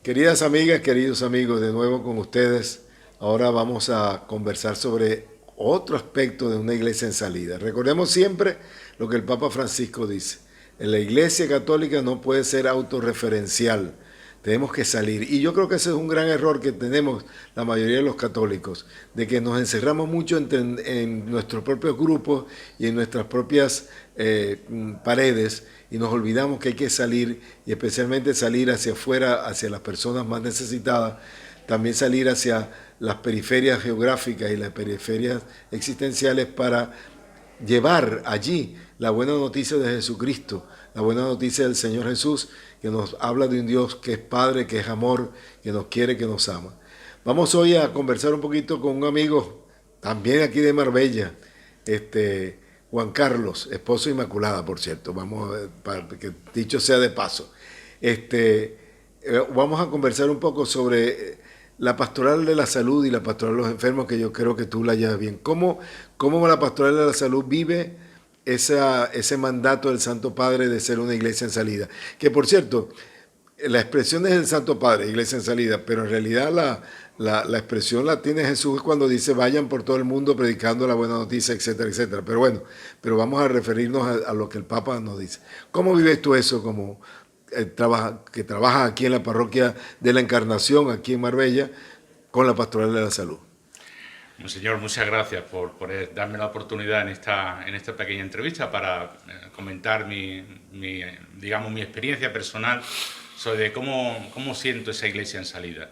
Queridas amigas, queridos amigos, de nuevo con ustedes. Ahora vamos a conversar sobre otro aspecto de una iglesia en salida. Recordemos siempre lo que el Papa Francisco dice. En la iglesia católica no puede ser autorreferencial. Tenemos que salir. Y yo creo que ese es un gran error que tenemos la mayoría de los católicos, de que nos encerramos mucho en nuestros propios grupos y en nuestras propias paredes y nos olvidamos que hay que salir y especialmente salir hacia afuera, hacia las personas más necesitadas, también salir hacia las periferias geográficas y las periferias existenciales para llevar allí la buena noticia de Jesucristo, la buena noticia del Señor Jesús, que nos habla de un Dios que es Padre, que es amor, que nos quiere, que nos ama. Vamos hoy a conversar un poquito con un amigo, también aquí de Marbella, Juan Carlos, esposo de Inmaculada, por cierto, vamos a, para que dicho sea de paso. Vamos a conversar un poco sobre la pastoral de la salud y la pastoral de los enfermos, que yo creo que tú la llevas bien. ¿Cómo la pastoral de la salud vive ese mandato del Santo Padre de ser una iglesia en salida? Que por cierto, la expresión es el Santo Padre, iglesia en salida, pero en realidad la expresión la tiene Jesús cuando dice vayan por todo el mundo predicando la buena noticia, etcétera, etcétera. Pero bueno, pero vamos a referirnos a lo que el Papa nos dice. ¿Cómo vives tú eso como que trabajas aquí en la parroquia de la Encarnación, aquí en Marbella, con la pastoral de la salud? Monseñor, muchas gracias por darme la oportunidad en esta pequeña entrevista para comentar digamos, mi experiencia personal sobre cómo siento esa iglesia en salida.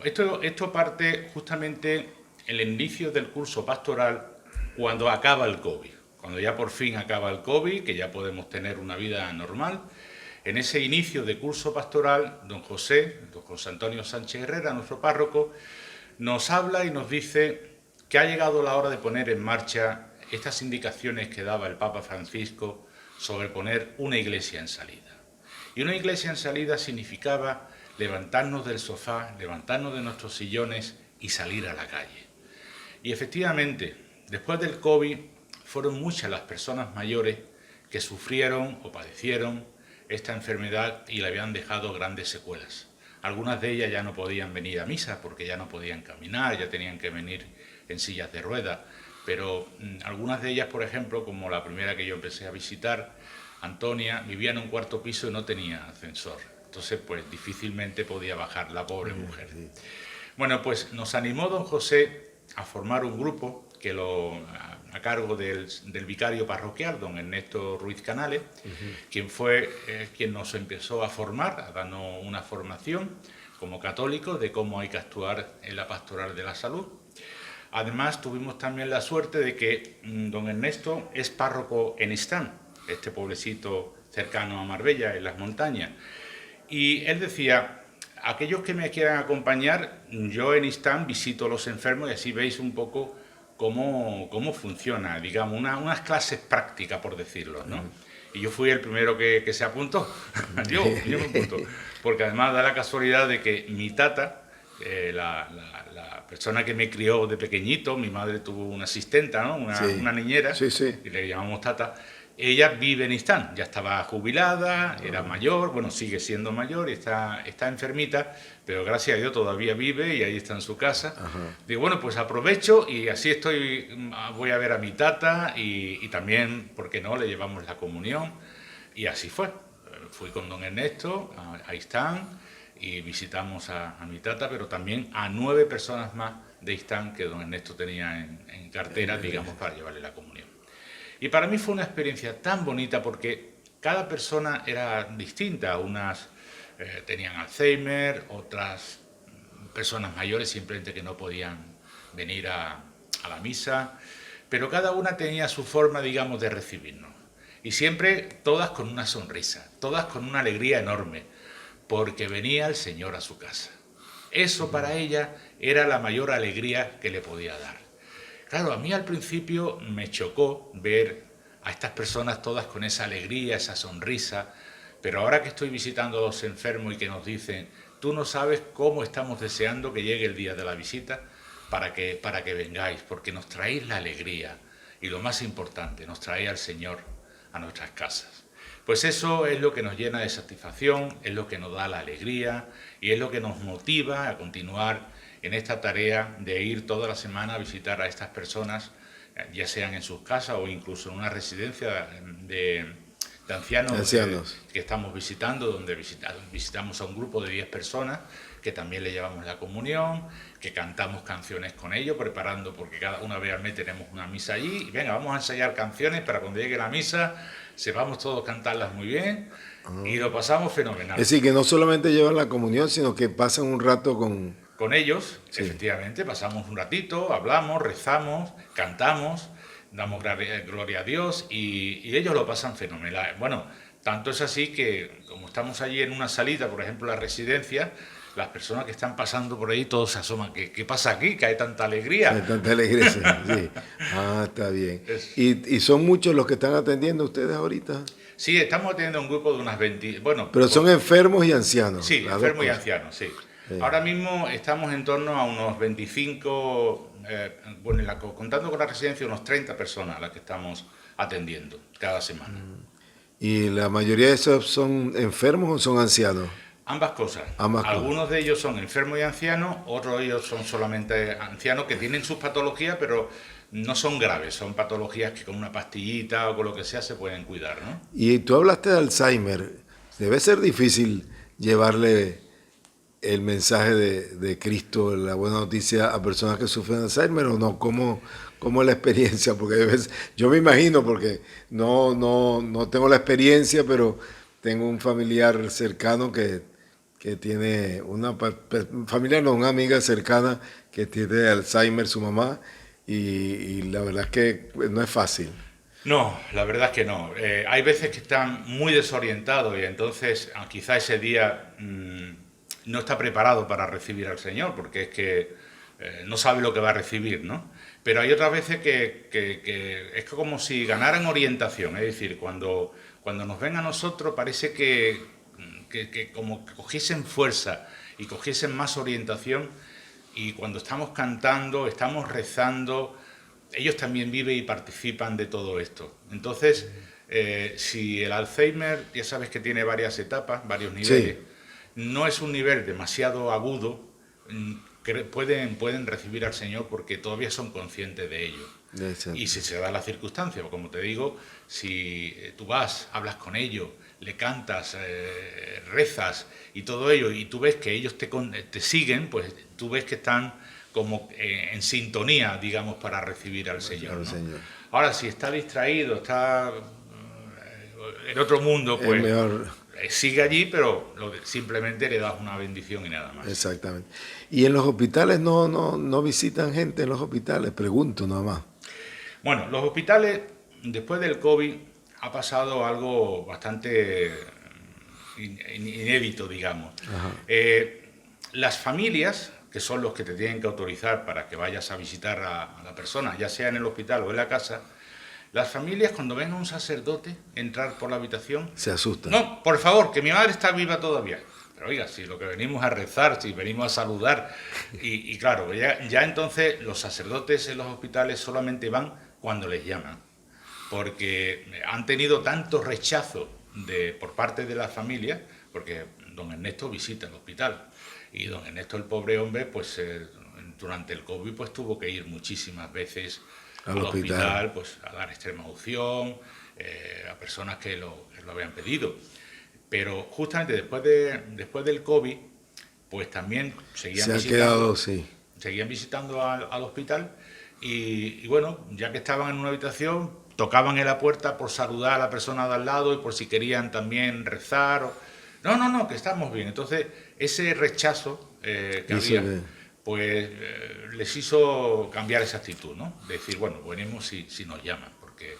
Esto parte justamente el inicio del curso pastoral cuando acaba el COVID, cuando ya por fin acaba el COVID, que ya podemos tener una vida normal. En ese inicio de curso pastoral, don José Antonio Sánchez Herrera, nuestro párroco, nos habla y nos dice que ha llegado la hora de poner en marcha estas indicaciones que daba el Papa Francisco sobre poner una iglesia en salida. Y una iglesia en salida significaba levantarnos del sofá, levantarnos de nuestros sillones y salir a la calle. Y efectivamente, después del COVID, fueron muchas las personas mayores que sufrieron o padecieron esta enfermedad y le habían dejado grandes secuelas. Algunas de ellas ya no podían venir a misa porque ya no podían caminar, ya tenían que venir en sillas de ruedas, pero algunas de ellas, por ejemplo, como la primera que yo empecé a visitar, Antonia, vivía en un cuarto piso y no tenía ascensor. Entonces, pues difícilmente podía bajar la pobre mujer. Bueno, pues nos animó don José a formar un grupo a cargo del vicario parroquial, don Ernesto Ruiz Canales, quien fue quien nos empezó a formar, a darnos una formación como católicos de cómo hay que actuar en la pastoral de la salud. Además, tuvimos también la suerte de que don Ernesto es párroco en Istán, este pueblecito cercano a Marbella, en las montañas. Y él decía, aquellos que me quieran acompañar, yo en Istán visito a los enfermos y así veis un poco cómo funciona, digamos, unas clases prácticas, por decirlo, ¿no? Y yo fui el primero que se apuntó. yo me apunto. Porque además da la casualidad de que mi tata, la persona que me crió de pequeñito, mi madre tuvo una asistenta, ¿no? Una niñera, sí, sí. y le llamamos tata. Ella vive en Istán, ya estaba jubilada, era mayor, bueno, sigue siendo mayor y está enfermita, pero gracias a Dios todavía vive y ahí está en su casa. Digo, bueno, pues aprovecho y así voy a ver a mi tata y también, ¿por qué no?, le llevamos la comunión y así fue. Fui con don Ernesto a Istán y visitamos a mi tata, pero también a 9 personas más de Istán que don Ernesto tenía en cartera, digamos, para llevarle la comunión. Y para mí fue una experiencia tan bonita porque cada persona era distinta. Unas tenían Alzheimer, otras personas mayores simplemente que no podían venir a la misa, pero cada una tenía su forma, digamos, de recibirnos. Y siempre todas con una sonrisa, todas con una alegría enorme, porque venía el Señor a su casa. Eso para ella era la mayor alegría que le podía dar. Claro, a mí al principio me chocó ver a estas personas todas con esa alegría, esa sonrisa, pero ahora que estoy visitando a los enfermos y que nos dicen, tú no sabes cómo estamos deseando que llegue el día de la visita para que vengáis, porque nos traéis la alegría y lo más importante, nos traéis al Señor a nuestras casas. Pues eso es lo que nos llena de satisfacción, es lo que nos da la alegría y es lo que nos motiva a continuar en esta tarea de ir toda la semana a visitar a estas personas, ya sean en sus casas o incluso en una residencia de ancianos, que estamos visitando, donde visitamos a un grupo de 10 personas, que también le llevamos la comunión, que cantamos canciones con ellos, preparando, porque cada una vez al mes tenemos una misa allí, y venga, vamos a ensayar canciones para cuando llegue la misa, sepamos todos cantarlas muy bien, y lo pasamos fenomenal. Es decir, que no solamente llevan la comunión, sino que pasan un rato con ellos, sí. Efectivamente, pasamos un ratito, hablamos, rezamos, cantamos, damos gloria a Dios y ellos lo pasan fenomenal. Bueno, tanto es así que como estamos allí en una salita, por ejemplo, la residencia, las personas que están pasando por ahí todos se asoman. ¿Qué pasa aquí? Que hay tanta alegría. Hay tanta alegría, sí. Ah, está bien. ¿Y son muchos los que están atendiendo ustedes ahorita? Sí, estamos atendiendo un grupo de unas 20... Bueno, pero son enfermos y ancianos. Sí, enfermos y ancianos, sí. Ahora mismo estamos en torno a unos 25, contando con la residencia, unos 30 personas a las que estamos atendiendo cada semana. ¿Y la mayoría de esos son enfermos o son ancianos? Ambas cosas. Algunos de ellos son enfermos y ancianos, otros de ellos son solamente ancianos que tienen sus patologías, pero no son graves, son patologías que con una pastillita o con lo que sea se pueden cuidar, ¿no? Y tú hablaste de Alzheimer. Debe ser difícil llevarle el mensaje de Cristo, la buena noticia a personas que sufren de Alzheimer, ¿o no? ¿Cómo es la experiencia? Porque a veces, yo me imagino, porque no tengo la experiencia, pero tengo un familiar cercano que tiene una amiga cercana que tiene Alzheimer, su mamá, y la verdad es que no es fácil. No, la verdad es que no. Hay veces que están muy desorientados y entonces quizá ese día no está preparado para recibir al Señor, porque es que no sabe lo que va a recibir, ¿no? Pero hay otras veces que es como si ganaran orientación, es decir, cuando nos ven a nosotros parece que como que cogiesen fuerza y cogiesen más orientación, y cuando estamos cantando, estamos rezando, ellos también viven y participan de todo esto. Entonces, si el Alzheimer, ya sabes que tiene varias etapas, varios niveles, sí. No es un nivel demasiado agudo, que pueden recibir al Señor porque todavía son conscientes de ello. Exacto. Y si se da la circunstancia, como te digo, si tú vas, hablas con ellos, le cantas, rezas y todo ello, y tú ves que ellos te siguen, pues tú ves que están como en sintonía, digamos, para recibir al Señor, ¿no? Señor. Ahora, si está distraído, está en otro mundo, pues sigue allí, pero simplemente le das una bendición y nada más. Exactamente. ¿Y en los hospitales no visitan gente en los hospitales? Pregunto nada más. Bueno, los hospitales, después del COVID, ha pasado algo bastante inédito, digamos. Las familias, que son los que te tienen que autorizar para que vayas a visitar a la persona, ya sea en el hospital o en la casa, las familias cuando ven a un sacerdote entrar por la habitación... Se asustan. No, por favor, que mi madre está viva todavía. Pero oiga, si lo que venimos a rezar, si venimos a saludar... Y claro, ya entonces los sacerdotes en los hospitales solamente van cuando les llaman. Porque han tenido tanto rechazo por parte de las familias, porque don Ernesto visita el hospital. Y don Ernesto, el pobre hombre, pues durante el COVID pues tuvo que ir muchísimas veces al hospital, pues a dar extrema unción, a personas que lo habían pedido. Pero justamente después del COVID, pues también seguían visitando al hospital y bueno, ya que estaban en una habitación, tocaban en la puerta por saludar a la persona de al lado y por si querían también rezar. No, que estamos bien. Entonces, ese rechazo que había, pues les hizo cambiar esa actitud, ¿no? De decir, bueno, venimos si nos llaman, porque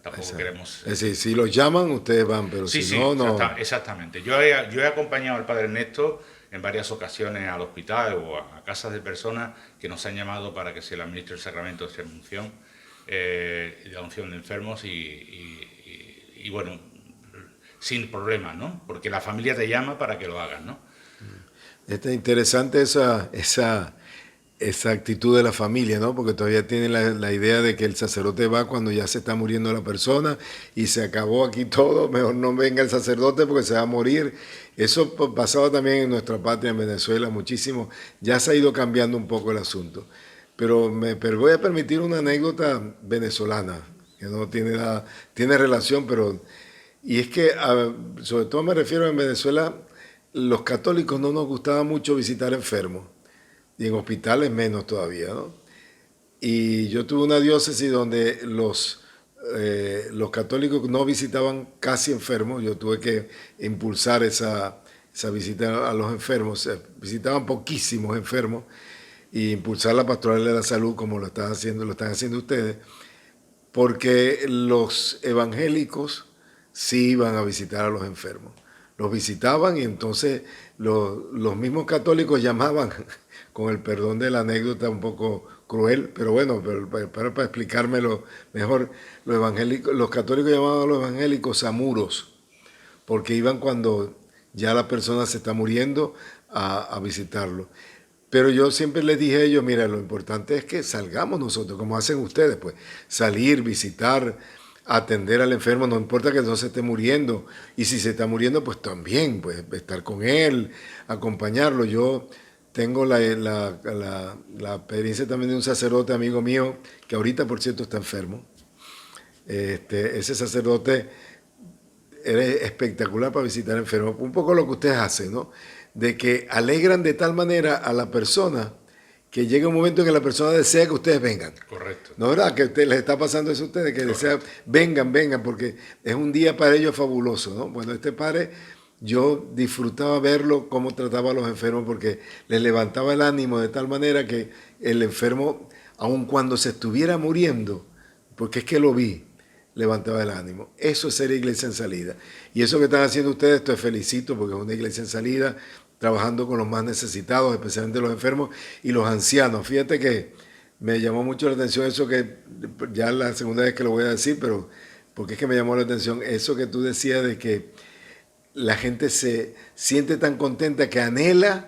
tampoco queremos... Es decir, si los llaman, ustedes van, pero si no, no... Exactamente. Yo he acompañado al padre Ernesto en varias ocasiones al hospital o a casas de personas que nos han llamado para que se le administre el sacramento de extrema unción, de la unción de enfermos y bueno, sin problemas, ¿no? Porque la familia te llama para que lo hagas, ¿no? Es interesante esa esa actitud de la familia, ¿no? Porque todavía tienen la idea de que el sacerdote va cuando ya se está muriendo la persona y se acabó aquí todo, mejor no venga el sacerdote porque se va a morir. Eso pasaba también en nuestra patria, en Venezuela, muchísimo. Ya se ha ido cambiando un poco el asunto. Pero voy a permitir una anécdota venezolana, que no tiene nada, tiene relación, pero... Y es que, sobre todo me refiero en Venezuela, los católicos no nos gustaba mucho visitar enfermos y en hospitales menos todavía, ¿no? Y yo tuve una diócesis donde los católicos no visitaban casi enfermos, yo tuve que impulsar esa visita a los enfermos, visitaban poquísimos enfermos, y impulsar la pastoral de la salud como lo están haciendo ustedes, porque los evangélicos sí iban a visitar a los enfermos. Los visitaban y entonces los mismos católicos llamaban, con el perdón de la anécdota un poco cruel, pero bueno, para explicármelo mejor, los católicos llamaban a los evangélicos zamuros, porque iban cuando ya la persona se está muriendo a visitarlo. Pero yo siempre les dije a ellos, mira, lo importante es que salgamos nosotros, como hacen ustedes, pues, salir, visitar, atender al enfermo, no importa que no se esté muriendo, y si se está muriendo, pues también, pues, estar con él, acompañarlo. Yo tengo la experiencia también de un sacerdote amigo mío, que ahorita, por cierto, está enfermo. Ese sacerdote era espectacular para visitar enfermos. Un poco lo que ustedes hacen, ¿no? De que alegran de tal manera a la persona que llega un momento en que la persona desea que ustedes vengan. Correcto. ¿No es verdad? Que les está pasando eso a ustedes, que desean, vengan, vengan, porque es un día para ellos fabuloso, ¿no? Bueno, este padre, yo disfrutaba verlo, cómo trataba a los enfermos, porque les levantaba el ánimo de tal manera que el enfermo, aun cuando se estuviera muriendo, porque es que lo vi, levantaba el ánimo. Eso es ser iglesia en salida. Y eso que están haciendo ustedes, te felicito, porque es una iglesia en salida, trabajando con los más necesitados, especialmente los enfermos y los ancianos. Fíjate que me llamó mucho la atención eso que, ya es la segunda vez que lo voy a decir, pero porque es que me llamó la atención eso que tú decías de que la gente se siente tan contenta que anhela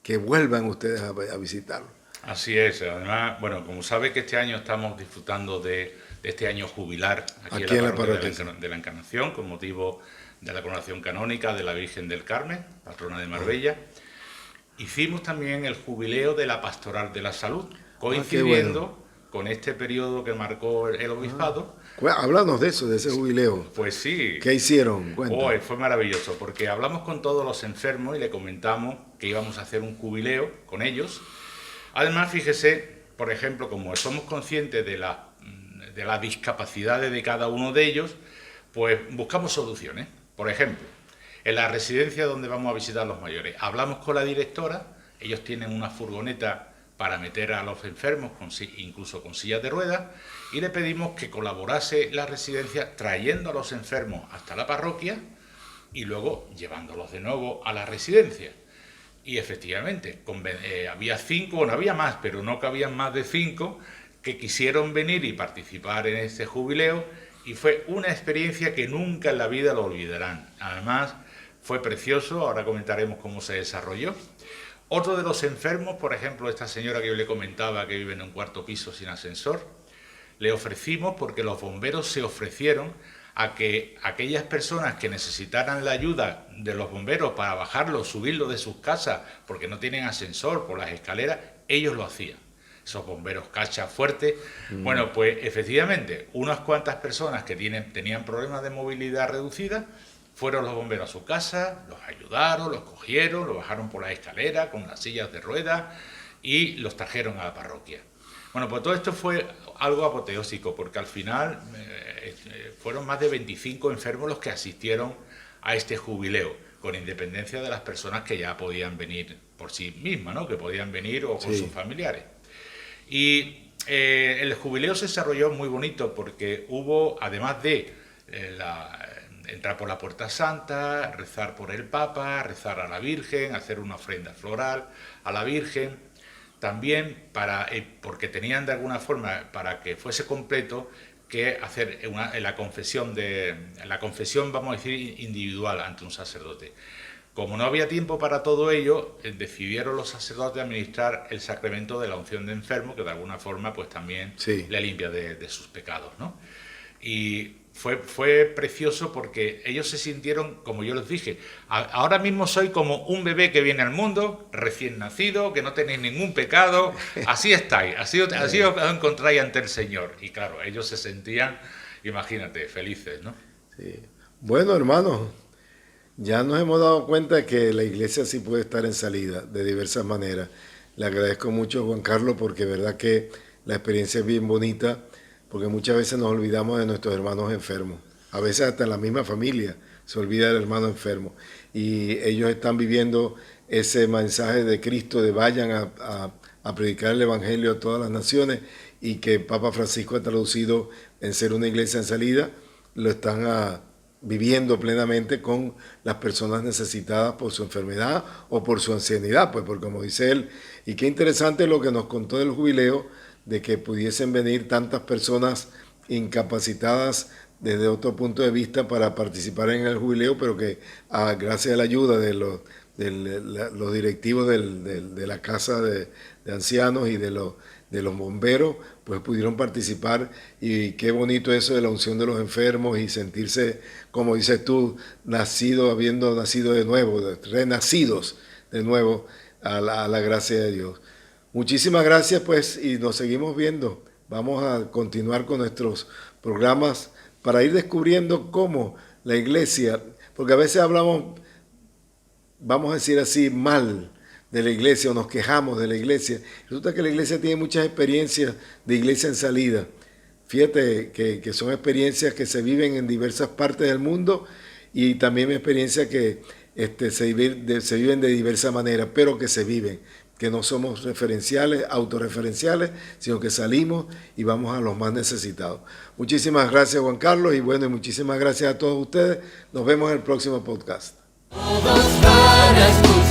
que vuelvan ustedes a visitarlo. Así es, además, bueno, como sabe que este año estamos disfrutando de este año jubilar aquí en la parroquia de la Encarnación, con motivo de la coronación canónica de la Virgen del Carmen, patrona de Marbella. Hicimos también el jubileo de la Pastoral de la Salud, coincidiendo con este periodo que marcó el obispado. Háblanos de eso, de ese jubileo. Pues sí. ¿Qué hicieron? Fue maravilloso, porque hablamos con todos los enfermos y le comentamos que íbamos a hacer un jubileo con ellos. Además, fíjese, por ejemplo, como somos conscientes de las discapacidades de cada uno de ellos, pues buscamos soluciones. Por ejemplo, en la residencia donde vamos a visitar a los mayores, hablamos con la directora, ellos tienen una furgoneta para meter a los enfermos, incluso con sillas de ruedas, y le pedimos que colaborase la residencia trayendo a los enfermos hasta la parroquia y luego llevándolos de nuevo a la residencia. Y efectivamente, había 5, bueno, había más, pero no cabían más de 5 que quisieron venir y participar en este jubileo, y fue una experiencia que nunca en la vida lo olvidarán. Además, fue precioso, ahora comentaremos cómo se desarrolló. Otro de los enfermos, por ejemplo, esta señora que yo le comentaba que vive en un 4º piso sin ascensor, le ofrecimos, porque los bomberos se ofrecieron a que aquellas personas que necesitaran la ayuda de los bomberos para bajarlo, subirlo de sus casas, porque no tienen ascensor por las escaleras, ellos lo hacían. Esos bomberos cachas fuertes. Bueno, pues efectivamente, unas cuantas personas que tenían problemas de movilidad reducida, fueron los bomberos a su casa, los ayudaron, los cogieron, los bajaron por las escaleras con las sillas de ruedas y los trajeron a la parroquia. Bueno, pues todo esto fue algo apoteósico, porque al final fueron más de 25 enfermos los que asistieron a este jubileo, con independencia de las personas que ya podían venir por sí mismas, ¿no? Que podían venir o con sus familiares. Y el jubileo se desarrolló muy bonito, porque hubo, además de entrar por la Puerta Santa, rezar por el Papa, rezar a la Virgen, hacer una ofrenda floral a la Virgen, también porque tenían de alguna forma, para que fuese completo, que hacer la confesión, vamos a decir, individual ante un sacerdote. Como no había tiempo para todo ello, decidieron los sacerdotes administrar el sacramento de la unción de enfermo, que de alguna forma pues también le limpia de sus pecados, ¿no? Y fue precioso porque ellos se sintieron, como yo les dije, ahora mismo soy como un bebé que viene al mundo, recién nacido, que no tenéis ningún pecado, así estáis, así os encontráis ante el Señor. Y claro, ellos se sentían, imagínate, felices, ¿no? Sí. Bueno, hermanos, ya nos hemos dado cuenta que la iglesia sí puede estar en salida de diversas maneras. Le agradezco mucho a Juan Carlos porque verdad que la experiencia es bien bonita, porque muchas veces nos olvidamos de nuestros hermanos enfermos. A veces hasta en la misma familia se olvida del hermano enfermo. Y ellos están viviendo ese mensaje de Cristo de vayan a predicar el Evangelio a todas las naciones, y que Papa Francisco ha traducido en ser una iglesia en salida, lo están viviendo plenamente con las personas necesitadas por su enfermedad o por su ancianidad, pues porque como dice él, y qué interesante lo que nos contó del jubileo, de que pudiesen venir tantas personas incapacitadas desde otro punto de vista para participar en el jubileo, pero que gracias a la ayuda de los directivos de la casa de ancianos y de los bomberos, pues pudieron participar. Y qué bonito eso de la unción de los enfermos y sentirse, como dices tú, habiendo nacido de nuevo, renacidos de nuevo a la gracia de Dios. Muchísimas gracias, pues, y nos seguimos viendo. Vamos a continuar con nuestros programas para ir descubriendo cómo la iglesia, porque a veces hablamos, vamos a decir así, mal de la iglesia o nos quejamos de la iglesia. Resulta que la iglesia tiene muchas experiencias de iglesia en salida. Fíjate que son experiencias que se viven en diversas partes del mundo, y también experiencias que se viven de diversas maneras, pero que se viven, que no somos referenciales, autorreferenciales, sino que salimos y vamos a los más necesitados. Muchísimas gracias, Juan Carlos, y bueno, y muchísimas gracias a todos ustedes. Nos vemos en el próximo podcast. Todos van a escuchar.